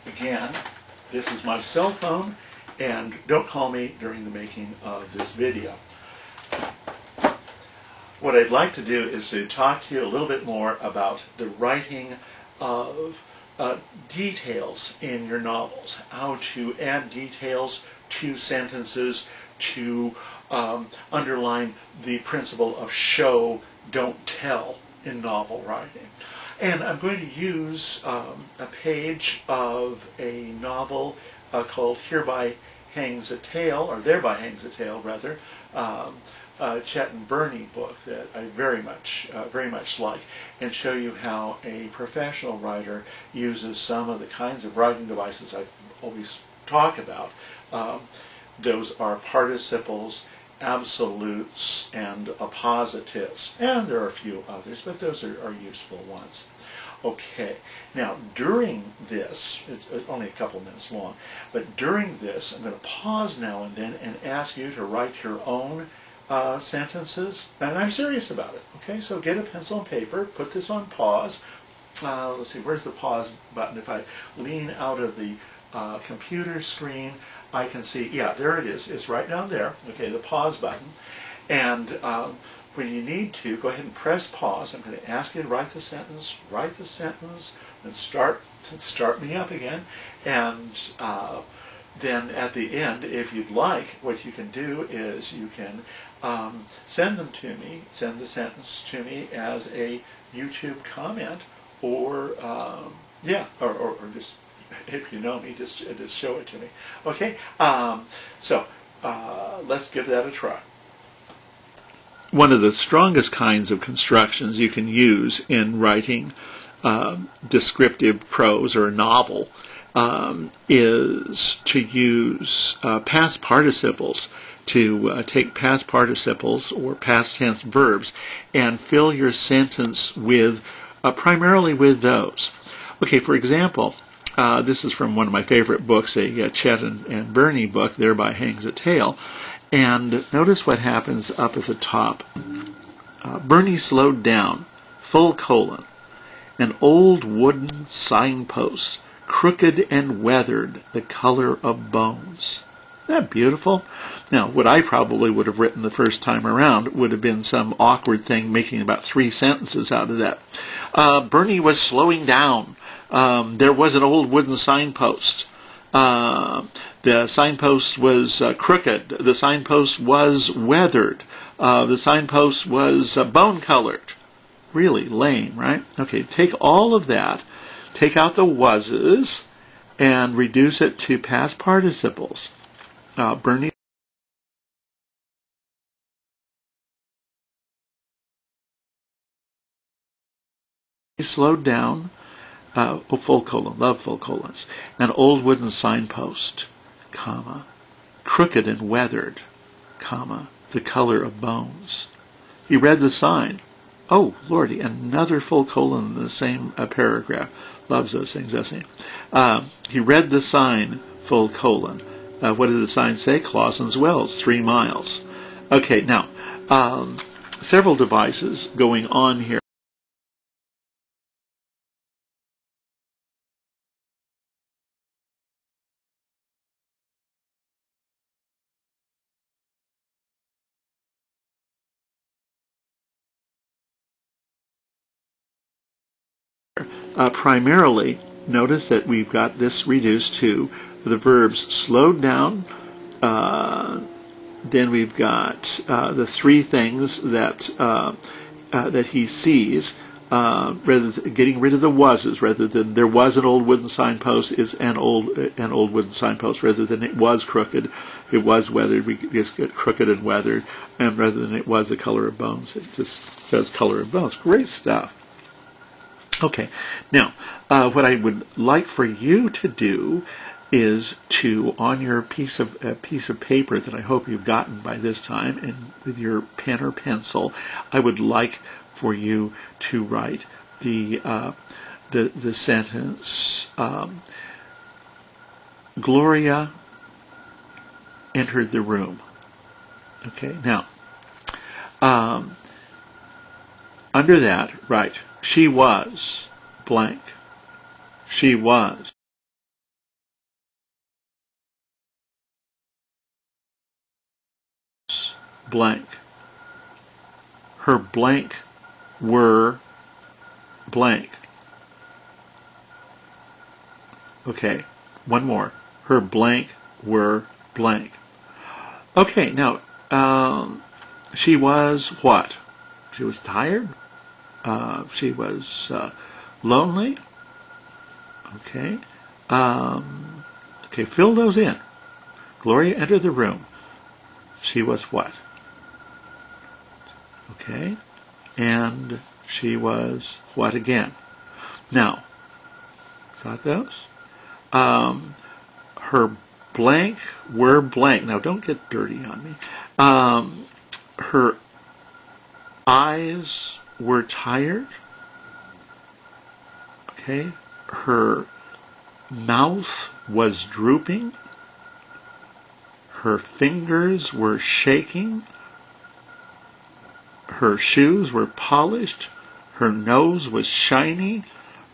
Again, this is my cell phone, and don't call me during the making of this video. What I'd like to do is to talk to you a little bit more about the writing of details in your novels, how to add details to sentences to underline the principle of show, don't tell in novel writing. And I'm going to use a page of a novel called Hereby Hangs a Tale, or Thereby Hangs a Tale, rather, Chet and Bernie book that I very much like, and show you how a professional writer uses some of the kinds of writing devices I always talk about. Those are participles, absolutes, and appositives. And there are a few others, but those are useful ones. Okay, now during this, it's only a couple minutes long, but during this I'm going to pause now and then and ask you to write your own sentences, and I'm serious about it. Okay, so get a pencil and paper, put this on pause. Let's see, where's the pause button? If I lean out of the computer screen, I can see, yeah, there it is. It's right down there. Okay, the pause button. And when you need to, go ahead and press pause. I'm going to ask you to write the sentence, and start me up again. And then at the end, if you'd like, what you can do is you can send them to me, send the sentence to me as a YouTube comment, or or just, if you know me, just show it to me. Okay, so let's give that a try. One of the strongest kinds of constructions you can use in writing descriptive prose or a novel is to use past participles, to take past participles or past tense verbs and fill your sentence with primarily with those. Okay, for example, this is from one of my favorite books, a Chet and Bernie book, Thereby Hangs a Tale. And notice what happens up at the top. Bernie slowed down, : an old wooden signpost, crooked and weathered, the color of bones. Isn't that beautiful? Now, what I probably would have written the first time around would have been some awkward thing, making about 3 sentences out of that. Bernie was slowing down. There was an old wooden signpost. The signpost was crooked. The signpost was weathered. The signpost was bone-colored. Really lame, right? Okay, take all of that, take out the was's, and reduce it to past participles. Bernie slowed down. Love : an old wooden signpost, crooked and weathered, the color of bones. He read the sign. Oh, Lordy, another : in the same paragraph. Loves those things, doesn't he? He read the sign, : what did the sign say? Clausen's Wells, 3 miles. Okay, now, several devices going on here. Primarily, notice that we've got this reduced to the verbs slowed down. Then we've got the 3 things that that he sees. Getting rid of the was's, rather than there was an old wooden signpost is an old wooden signpost, rather than it was crooked, it was weathered. We just get crooked and weathered, and rather than it was the color of bones, it just says color of bones. Great stuff. Okay, now what I would like for you to do is to, on your piece of paper that I hope you've gotten by this time, and with your pen or pencil, I would like for you to write the sentence. Gloria entered the room. Okay, now under that, write, she was blank. She was blank. Her blank were blank. Okay, one more. Her blank were blank. Okay, now, she was what? She was tired? She was lonely? Okay. Okay, fill those in. Gloria entered the room. She was what? Okay. And she was what again? Now, got those? Her blank were blank. Now, don't get dirty on me. Her eyes were tired. Okay. Her mouth was drooping. Her fingers were shaking. Her shoes were polished. Her nose was shiny.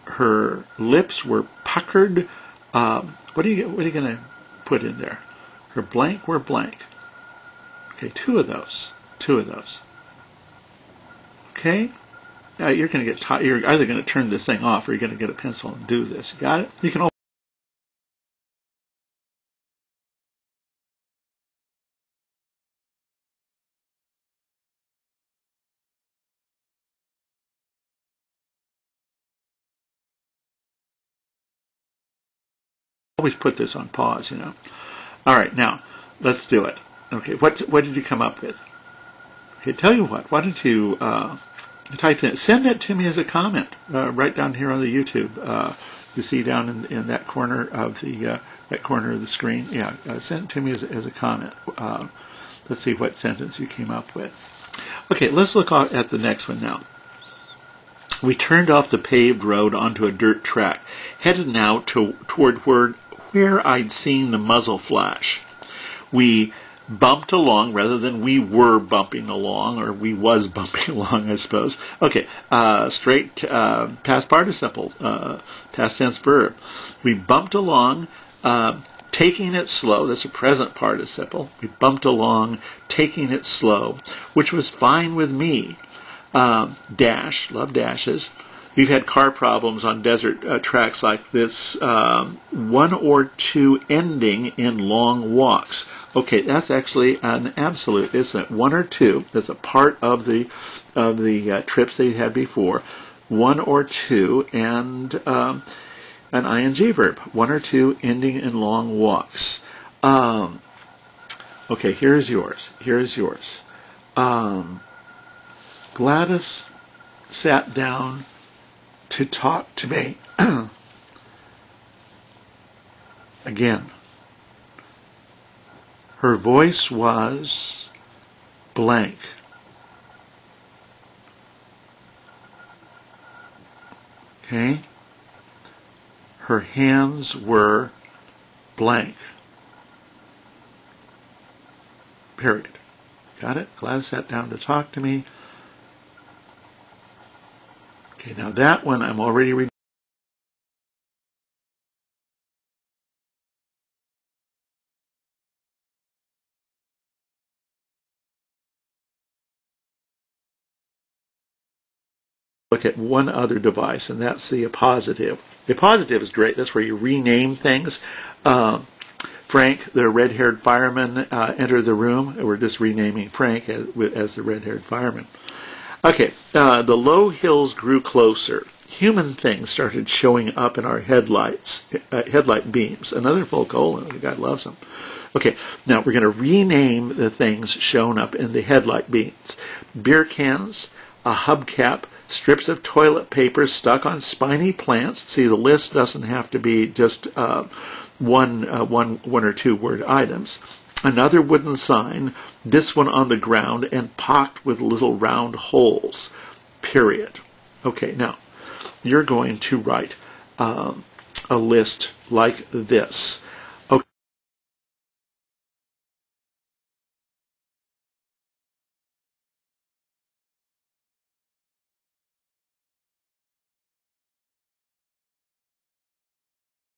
Her lips were puckered. What are you going to put in there? Her blank were blank. Okay, two of those. Okay? Now you're going to get tired. You're either going to turn this thing off or you're going to get a pencil and do this. Got it? You can always put this on pause, All right, now, let's do it. Okay, what did you come up with? Okay, tell you what, why don't you type in, send it to me as a comment right down here on the YouTube. You see down in that corner of the screen. Yeah, send it to me as a comment. Let's see what sentence you came up with. Okay, let's look at the next one now. We turned off the paved road onto a dirt track, headed now toward where I'd seen the muzzle flash. We bumped along rather than we were bumping along, or we was bumping along, I suppose. Okay, straight past participle, past tense verb. We bumped along, taking it slow. That's a present participle. We bumped along, taking it slow, which was fine with me. Dash, love dashes. We've had car problems on desert tracks like this, one or two ending in long walks. Okay, that's actually an absolute, isn't it? One or two. That's a part of the trips they had before. One or two, and an ing verb. One or two ending in long walks. Okay, here's yours. Gladys sat down to talk to me. Again. Her voice was blank. Okay? Her hands were blank. Period. Got it? Gladys sat down to talk to me. Okay, now that one I'm already reading. Look at one other device, and that's the appositive. The appositive is great. That's where you rename things. Frank, the red-haired fireman, entered the room. We're just renaming Frank as the red-haired fireman. Okay, the low hills grew closer. Human things started showing up in our headlight beams. Another full colon. God loves them. Okay, now we're going to rename the things shown up in the headlight beams. Beer cans, a hubcap, strips of toilet paper stuck on spiny plants. See, the list doesn't have to be just one or two word items. Another wooden sign, this one on the ground and pocked with little round holes. Period. Okay, now you're going to write a list like this.